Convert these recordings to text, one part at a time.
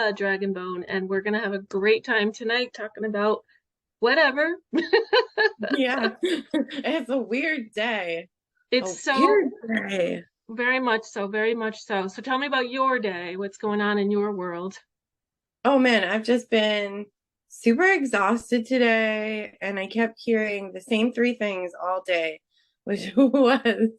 Twyla Dragon Bone, and we're gonna have a great time tonight talking about whatever. Yeah, it's a weird day. A It's so weird day. very much so, very much so. So tell me about your day. What's going on in your world? Oh man, I've just been super exhausted today, and I kept hearing the same three things all day, which was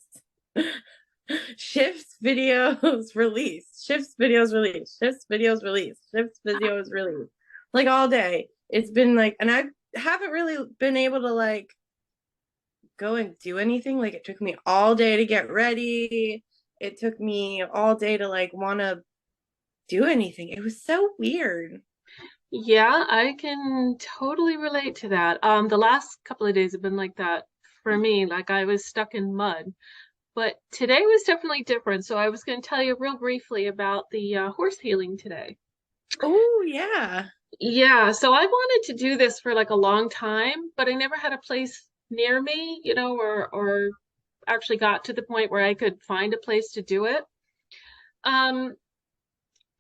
shifts videos released, shifts videos released, shifts videos released, shifts videos released. Like all day. It's been like, and I haven't really been able to like go and do anything. Like it took me all day to get ready. It took me all day to like want to do anything. It was so weird. Yeah, I can totally relate to that. The last couple of days have been like that for me. Like I was stuck in mud. But today was definitely different. So I was going to tell you real briefly about the horse healing today. Oh, yeah. Yeah, so I wanted to do this for like a long time, but I never had a place near me, or actually got to the point where I could find a place to do it. Um,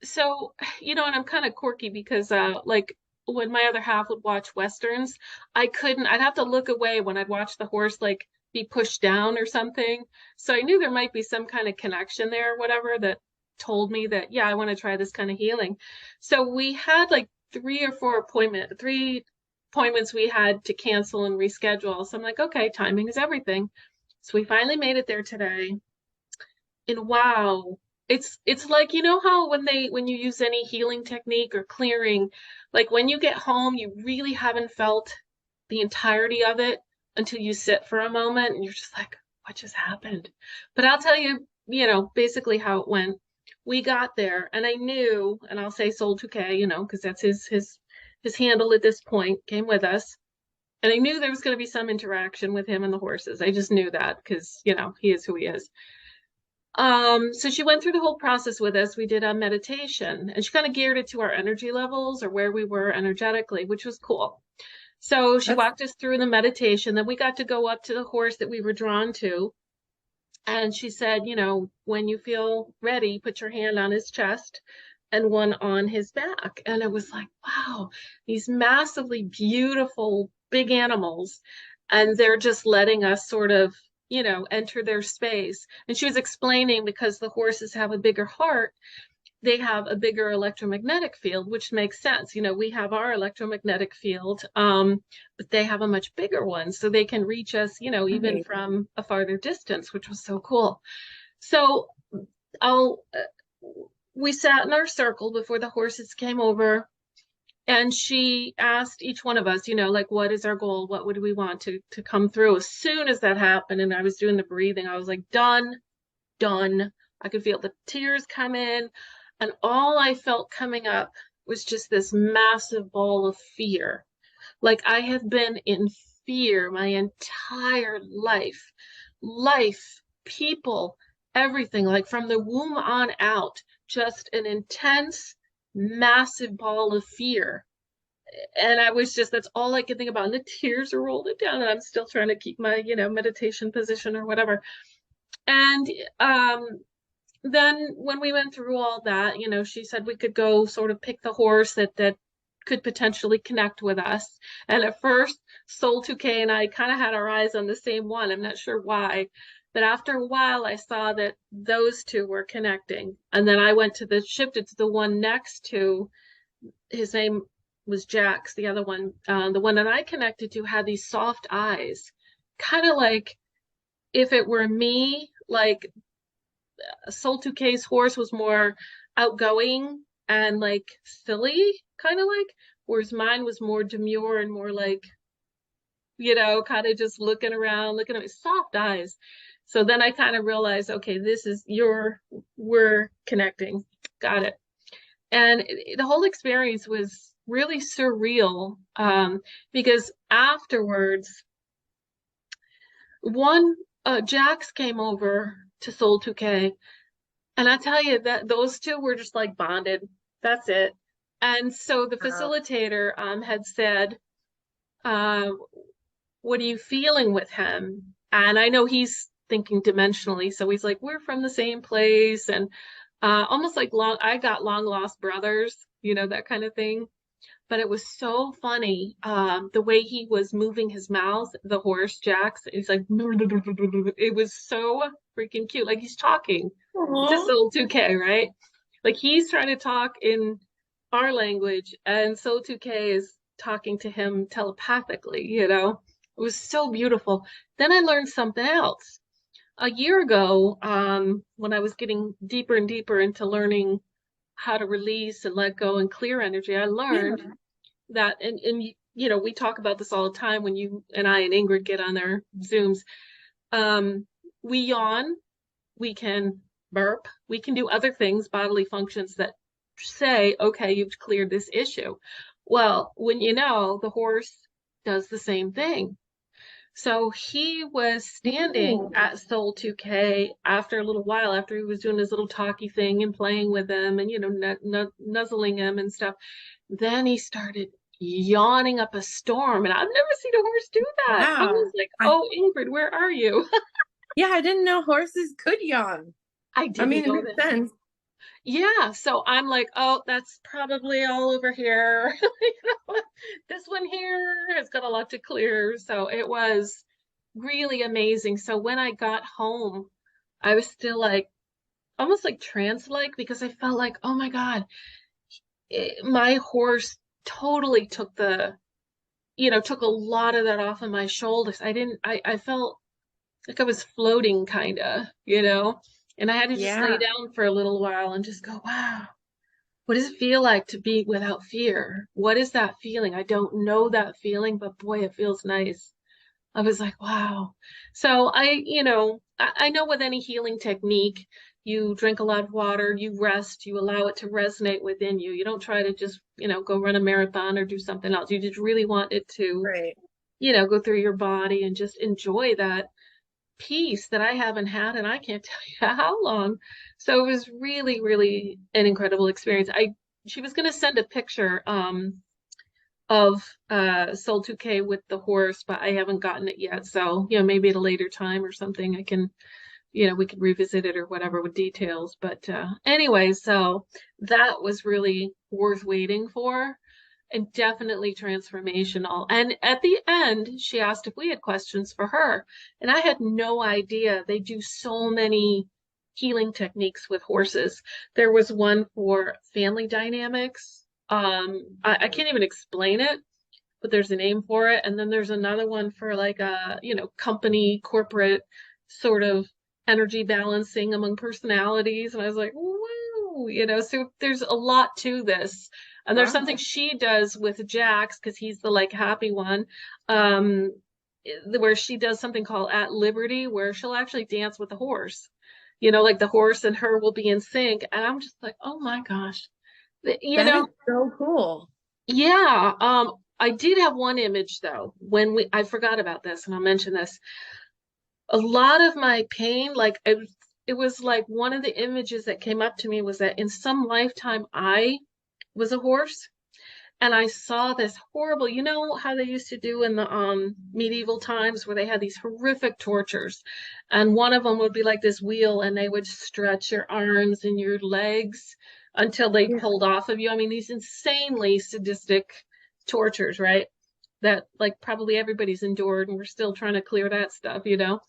so, and I'm kind of quirky because like when my other half would watch Westerns, I'd have to look away when I'd watch the horse like be pushed down or something. So I knew there might be some kind of connection there, or whatever, that told me that, yeah, I want to try this kind of healing. So we had like three appointments we had to cancel and reschedule. So I'm like, okay, timing is everything. So we finally made it there today. And wow, it's like how when you use any healing technique or clearing, like when you get home, you really haven't felt the entirety of it until you sit for a moment and you're just like, what just happened? But I'll tell you, basically how it went. We got there and I knew, and I'll say Soul 2K, because that's his handle at this point, came with us. And I knew there was going to be some interaction with him and the horses. I just knew that because, he is who he is. So she went through the whole process with us. We did a meditation and she kind of geared it to our energy levels or where we were energetically, which was cool. So she That's walked us through the meditation. Then we got to go up to the horse that we were drawn to. And she said, when you feel ready, put your hand on his chest and one on his back. And it was like, wow, these massively beautiful big animals. And they're just letting us sort of, enter their space. And she was explaining because the horses have a bigger heart, they have a bigger electromagnetic field, which makes sense. We have our electromagnetic field, but they have a much bigger one. So they can reach us, even right. from a farther distance, which was so cool. So I'll, we sat in our circle before the horses came over. And she asked each one of us, like, what is our goal? What would we want to come through? As soon as that happened, and I was doing the breathing, I was like, done, done. I could feel the tears come in. And all I felt coming up was just this massive ball of fear. Like I have been in fear my entire life. Life, people, everything, like from the womb on out, just an intense, massive ball of fear. And I was just, that's all I could think about. And the tears are rolling down, and I'm still trying to keep my, meditation position or whatever. And then when we went through all that, she said we could go sort of pick the horse that could potentially connect with us. And at first, Soul 2K and I kind of had our eyes on the same one. I'm not sure why. But after a while, I saw that those two were connecting. And then I went to shifted to the one next to, his name was Jax, the other one. The one that I connected to had these soft eyes, kind of like if it were me, like Soul 2K's horse was more outgoing and like silly, kind of like, whereas mine was more demure and more like, kind of just looking around, looking at my soft eyes. So then I kind of realized, okay, we're connecting. Got it. And the whole experience was really surreal, because afterwards, one Jax came over to Soul 2K. And I tell you that those two were just like bonded. That's it. And so the Uh, facilitator had said, uh, what are you feeling with him? And I know he's thinking dimensionally. So he's like, we're from the same place. And almost like I got long lost brothers, you know, that kind of thing. But it was so funny, the way he was moving his mouth, the horse Jax. It's like it was so freaking cute. Like he's talking to Aw. Soul 2K, right? Like he's trying to talk in our language, and Soul 2K is talking to him telepathically, you know? It was so beautiful. Then I learned something else. A year ago, when I was getting deeper and deeper into learning how to release and let go and clear energy, I learned Yeah. that, and you know, we talk about this all the time when you and I and Ingrid get on their Zooms. Um, we yawn, we can burp, we can do other things, bodily functions that say, okay, you've cleared this issue. Well, when you know, the horse does the same thing. So he was standing Ooh. at Soul 2K after a little while, after he was doing his little talky thing and playing with him and, you know, nuzzling him and stuff. Then he started yawning up a storm, and I've never seen a horse do that. I was Wow. like, oh, Ingrid, where are you? Yeah, I didn't know horses could yawn. I I didn't mean, it know makes that. sense. Yeah, so I'm like, oh, that's probably all over here. You know, this one here has got a lot to clear. So it was really amazing. So when I got home, I was still like almost like trance-like because I felt like, oh my God, my horse totally took the, you know, took a lot of that off of my shoulders. I felt like I was floating kind of, you know, and I had to just lay Yeah. down for a little while and just go, wow. What does it feel like to be without fear? What is that feeling? I don't know that feeling, but boy, it feels nice. I was like, wow. So you know, I know with any healing technique, you drink a lot of water, you rest, you allow it to resonate within you. You don't try to just, you know, go run a marathon or do something else. You just really want it to, Right. you know, go through your body and just enjoy that peace that I haven't had, and I can't tell you how long. So it was really, really an incredible experience. She was going to send a picture of Soul 2K with the horse, but I haven't gotten it yet. So, you know, maybe at a later time or something I can, you know, we could revisit it or whatever with details. But anyway, so that was really worth waiting for and definitely transformational. And at the end, she asked if we had questions for her. And I had no idea they do so many healing techniques with horses. There was one for family dynamics. I can't even explain it, but there's a name for it. And then there's another one for like a, you know, company, corporate sort of energy balancing among personalities. And I was like, wow, you know, so there's a lot to this. And there's something Wow. she does with Jax because he's the like happy one, um, where she does something called At Liberty, where she'll actually dance with the horse. You know, like the horse and her will be in sync. And I'm just like, oh my gosh. You That is know, so cool. yeah, I did have one image though, when I forgot about this, and I'll mention this. A lot of my pain, like it was like one of the images that came up to me was that in some lifetime I was a horse and I saw this horrible, you know how they used to do in the medieval times where they had these horrific tortures. And one of them would be like this wheel and they would stretch your arms and your legs until they Yeah. pulled off of you. I mean, these insanely sadistic tortures, right? That like probably everybody's endured and we're still trying to clear that stuff, you know?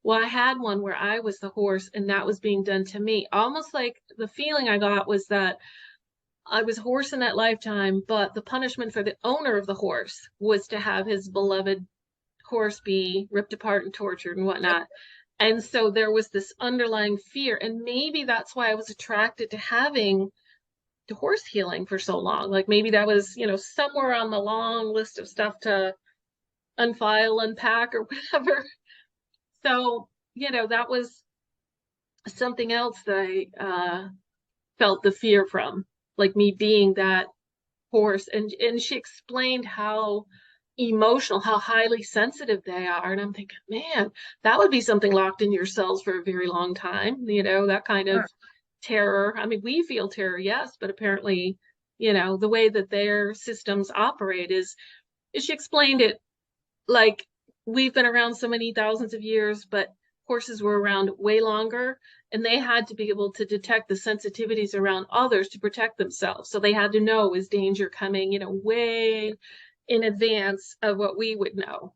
Well, I had one where I was the horse and that was being done to me. Almost like the feeling I got was that I was a horse in that lifetime, but the punishment for the owner of the horse was to have his beloved horse be ripped apart and tortured and Yep. whatnot. And so there was this underlying fear. And maybe that's why I was attracted to having the horse healing for so long. Like maybe that was, you know, somewhere on the long list of stuff to unfile, unpack, or whatever. So, you know, that was something else that I felt the fear from, like me being that horse. And she explained how emotional, how highly sensitive they are. And I'm thinking, man, that would be something locked in your cells for a very long time, you know, that kind Huh. of terror. I mean, we feel terror, yes, but apparently, you know, the way that their systems operate is she explained it like we've been around so many thousands of years, but horses were around way longer, and they had to be able to detect the sensitivities around others to protect themselves. So they had to know, is danger coming, way in advance of what we would know.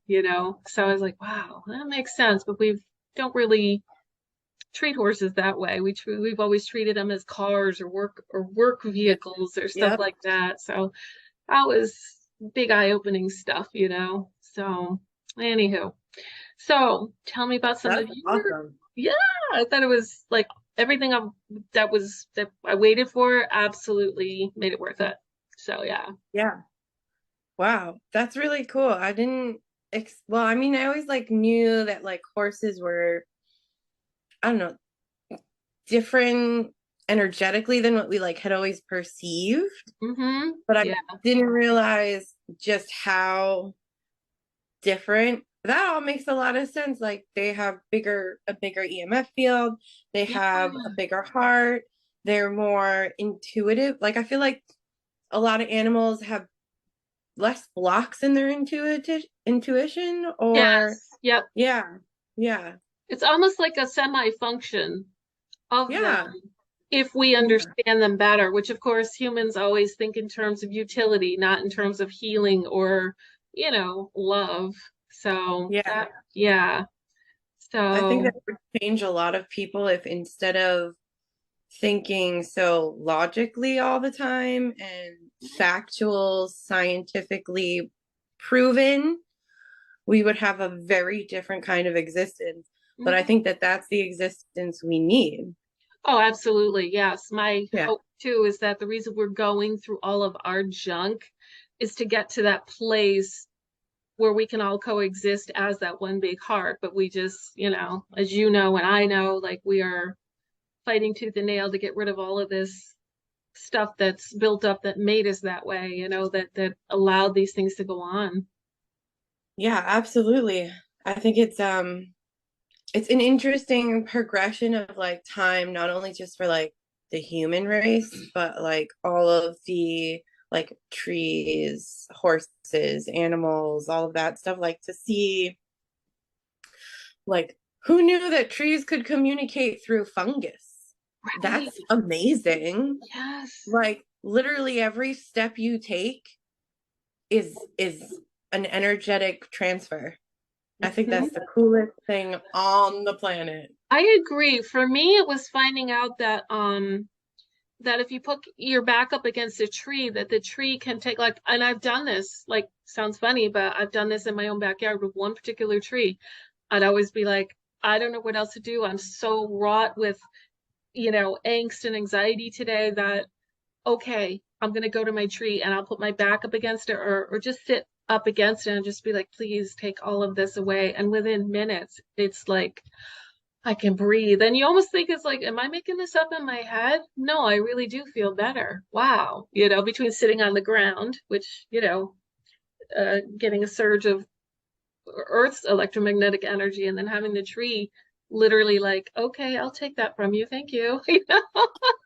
So I was like, wow, that makes sense. But we don't really treat horses that way. We've always treated them as cars or work Yeah. vehicles or stuff Yep. like that. So that was big eye-opening stuff. So anywho, so tell me about some of That's your, awesome. yeah, I thought it was like everything that I waited for absolutely made it worth it. So yeah. Yeah. Wow. That's really cool. I didn't well, I mean, I always like knew that like horses were, I don't know, different energetically than what we like had always perceived, Mm-hmm. but I Yeah. didn't realize just how different. That all makes a lot of sense. Like they have a bigger EMF field, they Yeah. have a bigger heart, they're more intuitive. Like I feel like a lot of animals have less blocks in their intuition or Yes. Yep. yeah. Yeah. It's almost like a semi-function of them Yeah. if we Yeah. understand them better, which of course humans always think in terms of utility, not in terms of healing or, love. So Yeah. that, yeah. I think So, that would change a lot of people if instead of thinking so logically all the time and factual, scientifically proven, we would have a very different kind of existence. But I mhm. think that that's the existence we need. Oh, absolutely. Yes. My Yeah. hope too is that the reason we're going through all of our junk is to get to that place where we can all coexist as that one big heart. But we just, as you know, and I know, like we are fighting tooth and nail to get rid of all of this stuff that's built up that made us that way, that allowed these things to go on. Yeah, absolutely. I think it's an interesting progression of like time, not only just for like the human race, but like all of the like trees, horses, animals, all of that stuff. Like to see like who knew that trees could communicate through fungus? Right. That's amazing. Yes. Like literally every step you take is an energetic transfer. I think Mhm. that's the coolest thing on the planet. I agree. For me, it was finding out that if you put your back up against a tree, that the tree can take like, and I've done this, like sounds funny, but I've done this in my own backyard with one particular tree. I'd always be like, I don't know what else to do. I'm so wrought with, angst and anxiety today that okay, I'm gonna go to my tree and I'll put my back up against it or just sit up against it and just be like, please take all of this away. And within minutes, it's like I can breathe. And you almost think it's like, am I making this up in my head? No, I really do feel better. Wow. Between sitting on the ground, which, getting a surge of Earth's electromagnetic energy and then having the tree literally like, okay, I'll take that from you. Thank you.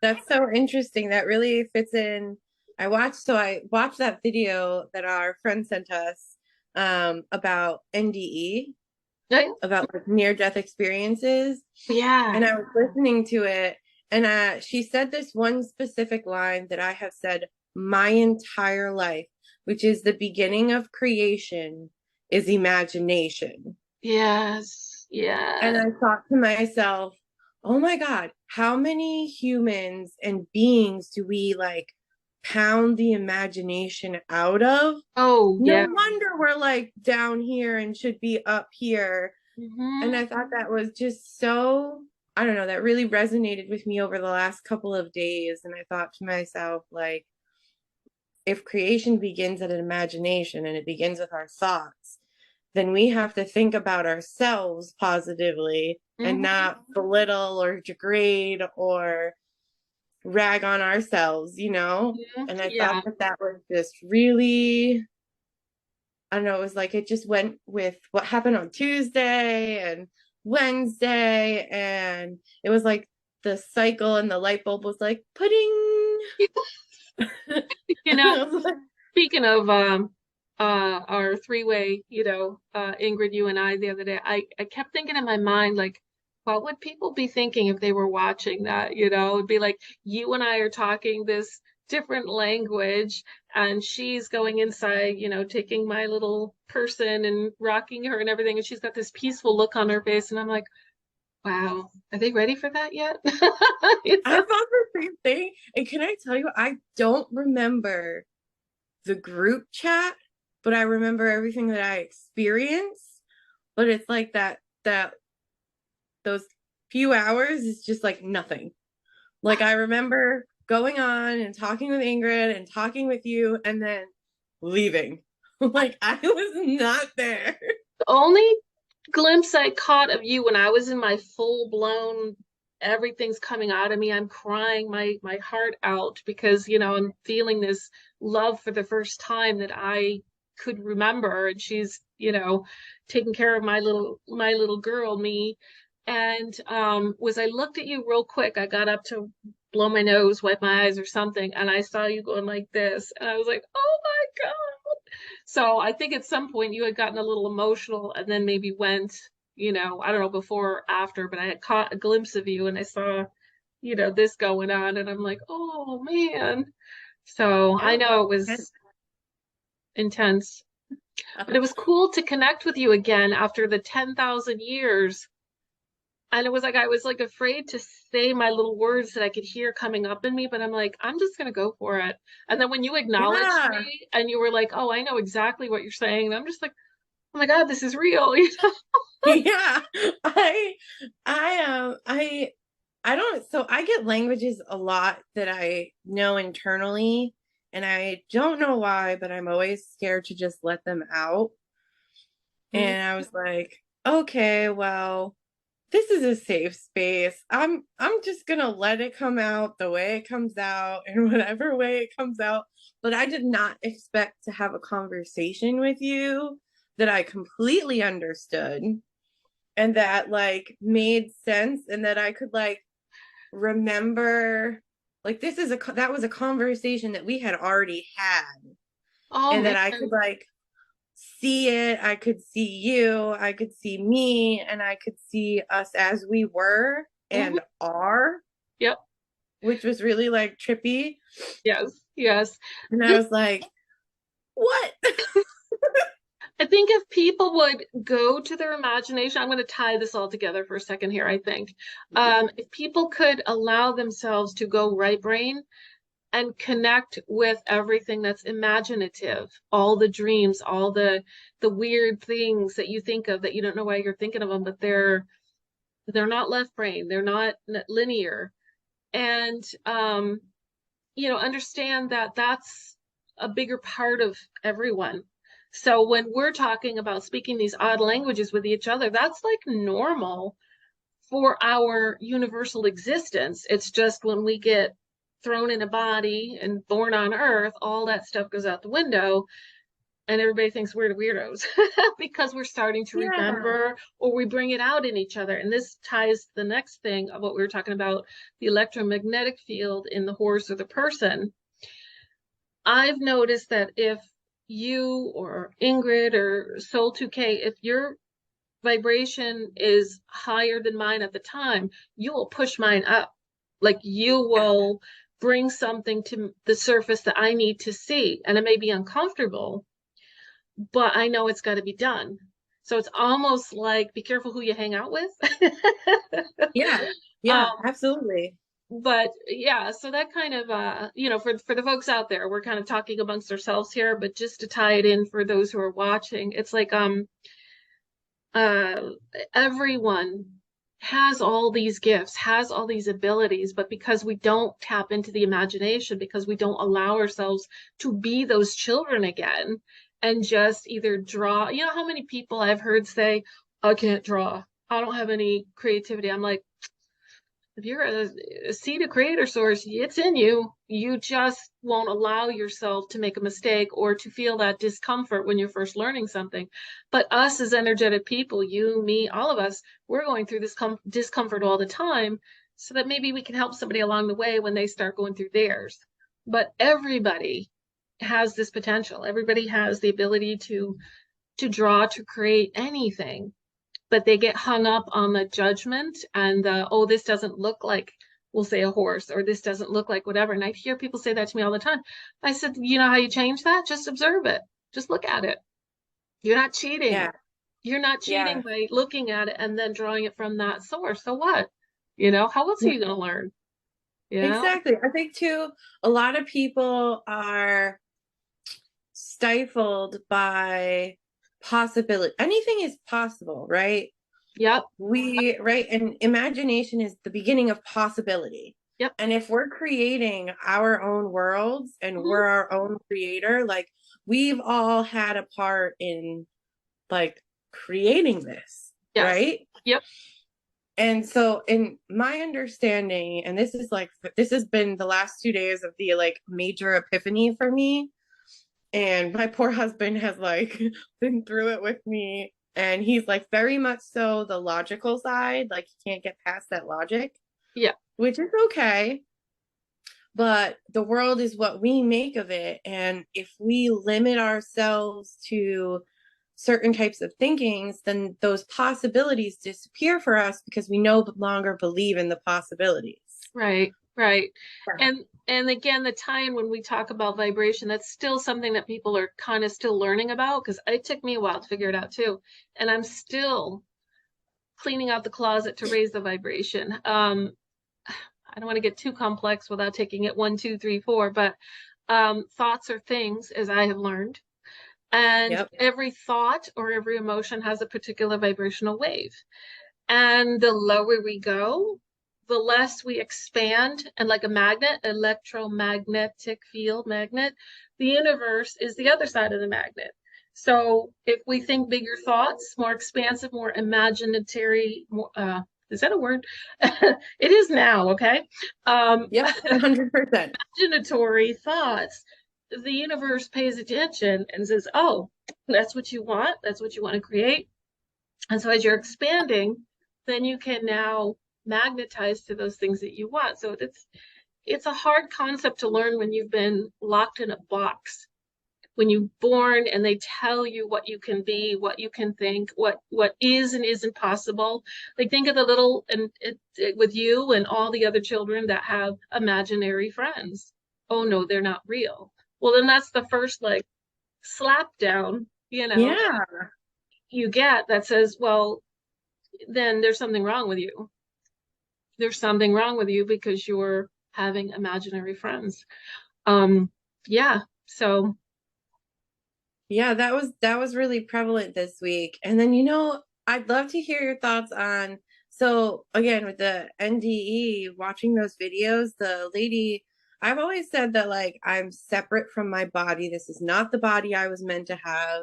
That's so interesting. That really fits in. I watched that video that our friend sent us about NDE, about like near death experiences. Yeah. And I was listening to it and she said this one specific line that I have said my entire life, which is the beginning of creation is imagination. Yes. And Yeah. I thought to myself, oh my God, how many humans and beings do we like pound the imagination out of? Oh, No yeah. wonder we're like down here and should be up here. And Hmm. I thought that was just so, I don't know, that really resonated with me over the last couple of days. And I thought to myself, like, if creation begins at an imagination and it begins with our thoughts, then we have to think about ourselves positively and Hmm. not belittle or degrade or rag on ourselves, you know? And I thought Yeah. that that was just really, I don't know, it was like it just went with what happened on Tuesday and Wednesday. And it was like the cycle and the light bulb was like pudding. You know, speaking of our three-way, Ingrid, you and I the other day, I kept thinking in my mind, like, What would people be thinking if they were watching that? You know, it'd be like you and I are talking this different language, and she's going inside, you know, taking my little person and rocking her and everything, and she's got this peaceful look on her face, and I'm like, wow, are they ready for that yet? You I know? thought the same thing. And can I tell you, I don't remember the group chat, but I remember everything that I experienced. But it's like that those few hours is just like nothing. Like I remember going on and talking with Ingrid and talking with you and then leaving. Like I was not there. The only glimpse I caught of you when I was in my full blown everything's coming out of me. I'm crying my heart out because, you know, I'm feeling this love for the first time that I could remember. And she's, you know, taking care of my little girl, me. And was I looked at you real quick, I got up to blow my nose, wipe my eyes or something, and I saw you going like this, and I was like, oh my God. So I think at some point you had gotten a little emotional and then maybe went, you know, I don't know, before or after, but I had caught a glimpse of you and I saw, you know, this going on and I'm like, oh man. So I Yeah. know it was intense, but it was cool to connect with you again after the 10,000 years. And it was like I was like afraid to say my little words that I could hear coming up in me, but I'm like, I'm just gonna go for it. And then when you acknowledged Yeah. me and you were like, oh, I know exactly what you're saying, and I'm just like, oh my God, this is real. You know? Yeah. I I don't, so I get languages a lot that I know internally and I don't know why, but I'm always scared to just let them out. Mhm. And I was like, okay, well, this is a safe space. I'm just gonna let it come out the way it comes out in whatever way it comes out. But I did not expect to have a conversation with you that I completely understood and that like made sense and that I could like remember like that was a conversation that we had already had Oh and man. that I could like see it. I could see you, I could see me, and I could see us as we were Mhm. and are, Yep. which was really like trippy. Yes. Yes. And I This, was like, what? I think if people would go to their imagination, I'm going to tie this all together for a second here, I think. If people could allow themselves to go right brain and connect with everything that's imaginative, all the dreams, all the weird things that you think of that you don't know why you're thinking of them, but they're not left brain, they're not linear. And you know, understand that that's a bigger part of everyone. So when we're talking about speaking these odd languages with each other, that's like normal for our universal existence. It's just when we get thrown in a body and born on Earth, all that stuff goes out the window, and everybody thinks we're the weirdos because we're starting to Yeah. remember or we bring it out in each other. And this ties to the next thing of what we were talking about, the electromagnetic field in the horse or the person. I've noticed that if you or Ingrid or Soul 2K, if your vibration is higher than mine at the time, you will push mine up. Like you Yeah. will bring something to the surface that I need to see. And it may be uncomfortable, but I know it's got to be done. So it's almost like be careful who you hang out with. Yeah. um, Yeah, absolutely. but yeah, so that kind of you know, for the folks out there, we're kind of talking amongst ourselves here, but just to tie it in for those who are watching, it's like uh everyone has all these gifts, has all these abilities, but because we don't tap into the imagination, because we don't allow ourselves to be those children again and just either draw, you know how many people I've heard say, I can't draw, I don't have any creativity. I'm like, if you're a seed of creator source, it's in you. You just won't allow yourself to make a mistake or to feel that discomfort when you're first learning something. But us as energetic people, you, me, all of us, we're going through this discomfort all the time so that maybe we can help somebody along the way when they start going through theirs. But everybody has this potential. Everybody has the ability to draw, to create anything. but they get hung up on the judgment and oh, this doesn't look like, we'll say, a horse, or this doesn't look like whatever. And I hear people say that to me all the time. I said, you know how you change that? Just observe it. Just look at it. You're not cheating. Yeah. You're not cheating Yeah. by looking at it and then drawing it from that source. So what? How else are Yeah. you going to learn? You know? Exactly. I think too, a lot of people are stifled by possibility. Anything is possible, right? Yep. Right, and imagination is the beginning of possibility. Yep. And if we're creating our own worlds and Hmm. we're our own creator, like we've all had a part in like creating this, Yes. right? Yep. And so in my understanding, and this has been the last 2 days of the like major epiphany for me. And my poor husband has like been through it with me. And he's like very much so the logical side, like he can't get past that logic, Yeah. which is okay. But the world is what we make of it. And if we limit ourselves to certain types of thinkings, then those possibilities disappear for us because we no longer believe in the possibilities. Right. Right. Yeah. And again, the time when we talk about vibration, that's still something that people are kind of still learning about, because it took me a while to figure it out too. And I'm still cleaning out the closet to raise the vibration. I don't want to get too complex without taking it one, two, three, four, but thoughts are things, as I have learned. And Yep. every thought or every emotion has a particular vibrational wave. And the lower we go, the less we expand. And like a magnet, electromagnetic field magnet, the universe is the other side of the magnet. So if we think bigger thoughts, more expansive, more imaginatory, more, is that a word? It is now, okay? Yep. 100%. Imaginatory thoughts, the universe pays attention and says, oh, that's what you want. That's what you want to create. And so as you're expanding, then you can now magnetize to those things that you want. So it's a hard concept to learn when you've been locked in a box. When you're born and they tell you what you can be, what you can think, what is and isn't possible. Like think of the little and with you and all the other children that have imaginary friends. Oh no, they're not real. Well, then that's the first like slap down, Yeah. you get that says, well, then there's something wrong with you. There's something wrong with you because you're having imaginary friends. Um, yeah. So Yeah, that was really prevalent this week. And then I'd love to hear your thoughts on, so again with the NDE, watching those videos, the lady, I've always said that like I'm separate from my body. This is not the body I was meant to have.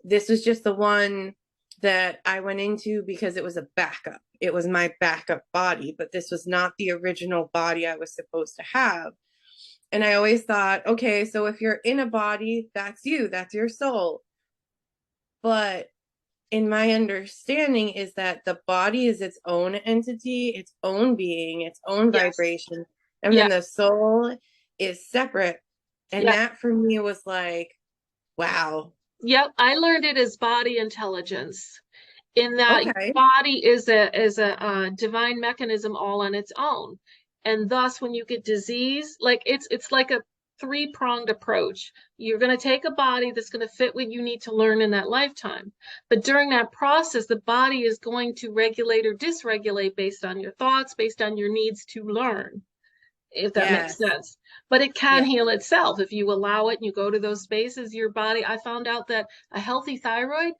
This was just the one that I went into because it was a backup. It was my backup body, but this was not the original body I was supposed to have. And I always thought, okay, so if you're in a body, that's you, that's your soul. But in my understanding is that the body is its own entity, its own being, its own yes. vibration. And Yeah. then the soul is separate. And Yeah. that for me was like, wow. Yep. I learned it as body intelligence, in that your Okay. body is a divine mechanism all on its own. And thus when you get disease, like it's like a three-pronged approach. You're going to take a body that's going to fit what you need to learn in that lifetime. But during that process, the body is going to regulate or dysregulate based on your thoughts, based on your needs to learn, if that makes Yes. sense. But it can Yeah. heal itself if you allow it and you go to those spaces. Your body, I found out that a healthy thyroid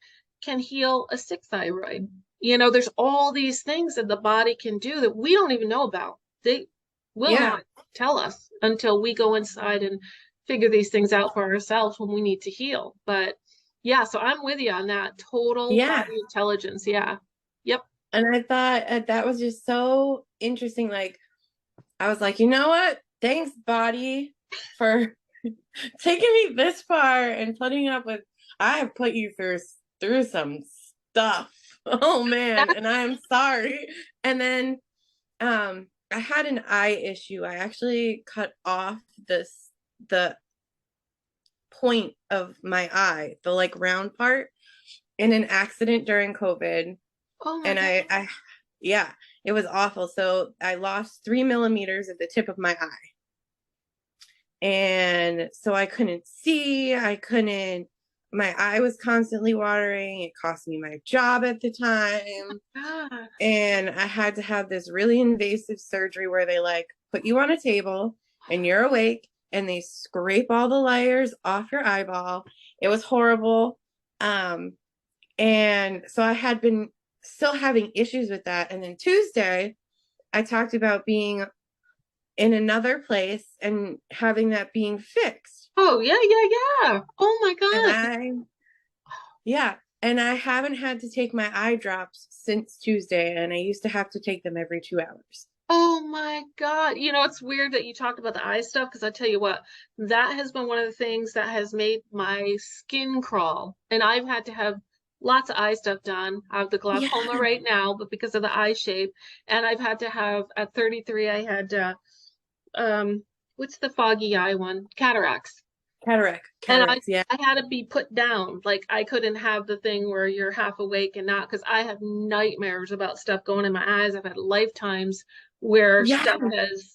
can heal a sick thyroid. There's all these things that the body can do that we don't even know about. They will Yeah. not tell us until we go inside and figure these things out for ourselves when we need to heal. But yeah, so I'm with you on that total Yeah. body intelligence. Yeah. Yep. And I thought that was just so interesting. Like, I was like, you know what? Thanks, body, for taking me this far and putting up with. I have put you through some stuff. Oh man, and I'm sorry. And then I had an eye issue. I actually cut off the point of my eye, the like round part, in an accident during COVID. Oh my And God. yeah, it was awful. So I lost 3 millimeters at the tip of my eye. And so I couldn't see, my eye was constantly watering. It cost me my job at the time. God. And I had to have this really invasive surgery where they like put you on a table and you're awake and they scrape all the layers off your eyeball. It was horrible. And so I had been still having issues with that. And then Tuesday, I talked about being in another place and having that being fixed. Oh, yeah, yeah, yeah. Oh my And God. yeah, and I haven't had to take my eye drops since Tuesday, and I used to have to take them every 2 hours. Oh my God. You know, it's weird that you talked about the eye stuff because I tell you what, that has been one of the things that has made my skin crawl. And I've had to have lots of eye stuff done. I have the Yeah, glaucoma right now, but because of the eye shape. And I've had to have, at 33, I had, what's the foggy eye one? Cataracts. And cataracts, yeah. I had to be put down. Like I couldn't have the thing where you're half awake and not, because I have nightmares about stuff going in my eyes. I've had lifetimes where Yeah, stuff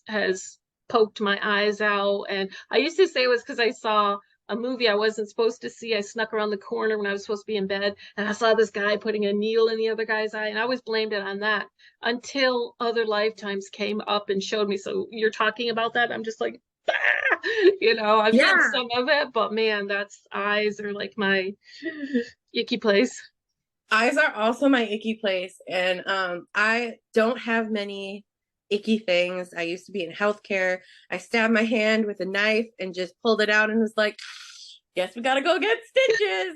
has poked my eyes out. And I used to say it was because I saw a movie I wasn't supposed to see. I snuck around the corner when I was supposed to be in bed, and I saw this guy putting a needle in the other guy's eye, and I always blamed it on that until other lifetimes came up and showed me. So you're talking about that. I'm just like, I've done yeah. some of it, but man, that's eyes are like my icky place. Eyes are also my icky place. And I don't have many icky things. I used to be in healthcare. I stabbed my hand with a knife and just pulled it out and was like, guess we gotta go get stitches.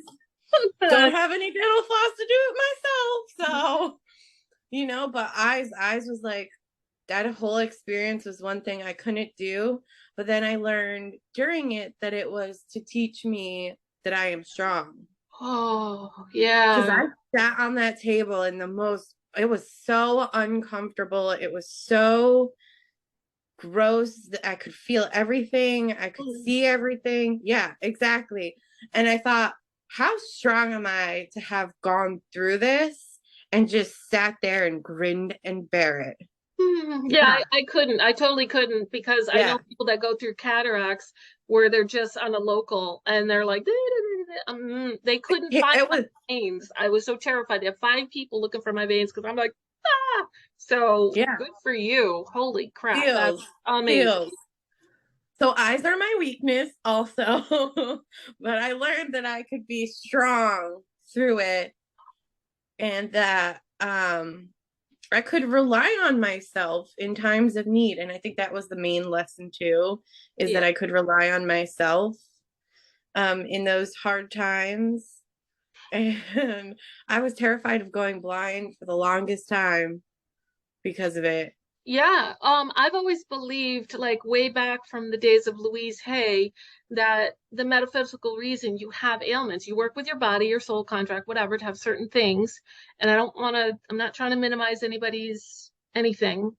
Don't have any dental floss to do it myself. So, but eyes was like, that whole experience was one thing I couldn't do. But then I learned during it that it was to teach me that I am strong. Oh, Because yeah. I sat on that table and it was so uncomfortable. It was so gross that I could feel everything. I could see everything. Yeah, exactly. And I thought, how strong am I to have gone through this and just sat there and grinned and bear it? Yeah, Yeah. I couldn't. I totally couldn't because I know Yeah. people that go through cataracts where they're just on a local and they're like, they couldn't find It my was, veins. I was so terrified. They have 5 people looking for my veins because I'm like, ah. So yeah, good for you. Holy crap. That's feels, amazing. feels. So eyes are my weakness also, but I learned that I could be strong through it and that I could rely on myself in times of need. And I think that was the main lesson too, is that Yeah. I could rely on myself in those hard times. And I was terrified of going blind for the longest time because of it. Yeah, I've always believed, like way back from the days of Louise Hay, that the metaphysical reason you have ailments, you work with your body, your soul contract, whatever, to have certain things. And I'm not trying to minimize anybody's anything,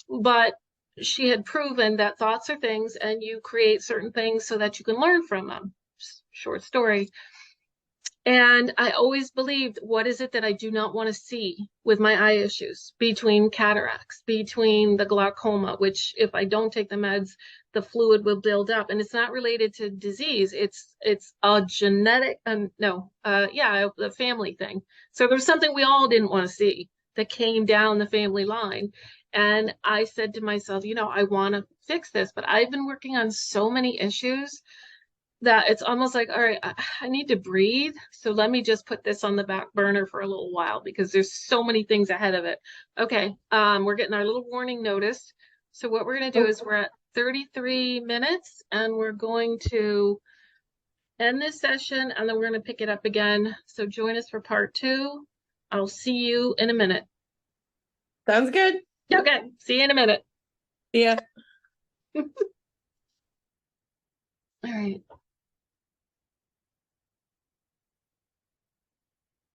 but she had proven that thoughts are things and you create certain things so that you can learn from them. Short story. And I always believed, what is it that I do not want to see with my eye issues, between cataracts, between the glaucoma, which if I don't take the meds, the fluid will build up. And it's not related to disease. It's a genetic, no, yeah, the family thing. So there's something we all didn't want to see that came down the family line. And I said to myself, I want to fix this, but I've been working on so many issues that it's almost like, all right, I need to breathe. So let me just put this on the back burner for a little while because there's so many things ahead of it. Okay, we're getting our little warning notice. So what we're going to do is we're at 33 minutes and we're going to end this session and then we're going to pick it up again. So join us for part 2. I'll see you in a minute. Sounds good. Okay, see you in a minute. Yeah. All right.